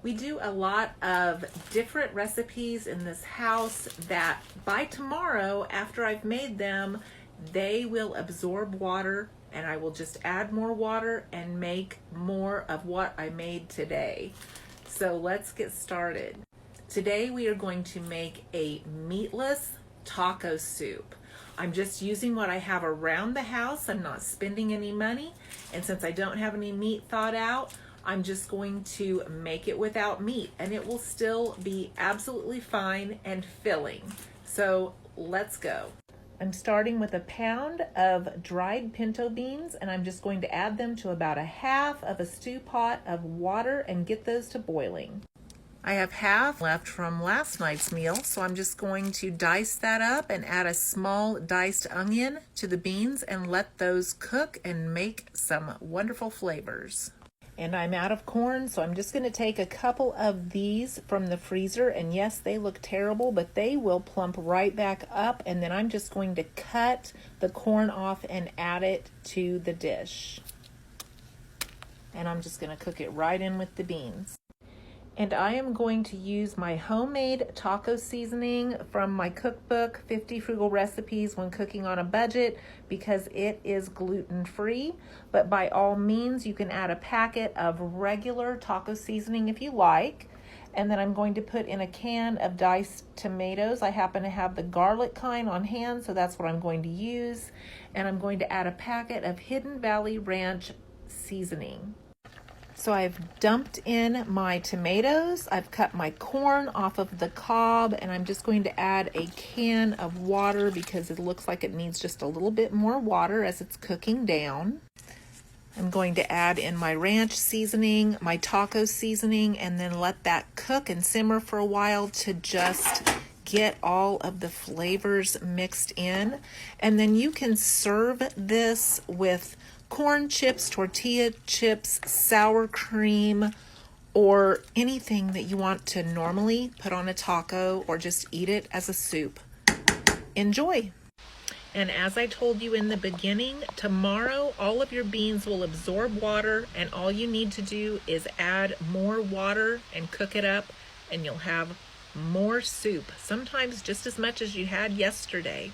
We do a lot of different recipes in this house that by tomorrow, after I've made them, they will absorb water, and I will just add more water and make more of what I made today. So let's get started. Today we are going to make a meatless taco soup. I'm just using what I have around the house. I'm not spending any money. And since I don't have any meat thawed out, I'm just going to make it without meat, and it will still be absolutely fine and filling. So let's go. I'm starting with a pound of dried pinto beans, and I'm just going to add them to about a half of a stew pot of water and get those to boiling. I have half left from last night's meal, so I'm just going to dice that up and add a small diced onion to the beans and let those cook and make some wonderful flavors. And I'm out of corn, so I'm just going to take a couple of these from the freezer, and yes, they look terrible, but they will plump right back up, and then I'm just going to cut the corn off and add it to the dish. And I'm just going to cook it right in with the beans. And I am going to use my homemade taco seasoning from my cookbook, 50 Frugal Recipes When Cooking on a Budget, because it is gluten-free. But by all means, you can add a packet of regular taco seasoning if you like. And then I'm going to put in a can of diced tomatoes. I happen to have the garlic kind on hand, so that's what I'm going to use. And I'm going to add a packet of Hidden Valley Ranch seasoning. So I've dumped in my tomatoes, I've cut my corn off of the cob, and I'm just going to add a can of water because it looks like it needs just a little bit more water as it's cooking down. I'm going to add in my ranch seasoning, my taco seasoning, and then let that cook and simmer for a while to just get all of the flavors mixed in. And then you can serve this with corn chips, tortilla chips, sour cream, or anything that you want to normally put on a taco or just eat it as a soup. Enjoy! And as I told you in the beginning, tomorrow all of your beans will absorb water, and all you need to do is add more water and cook it up, and you'll have more soup, sometimes just as much as you had yesterday.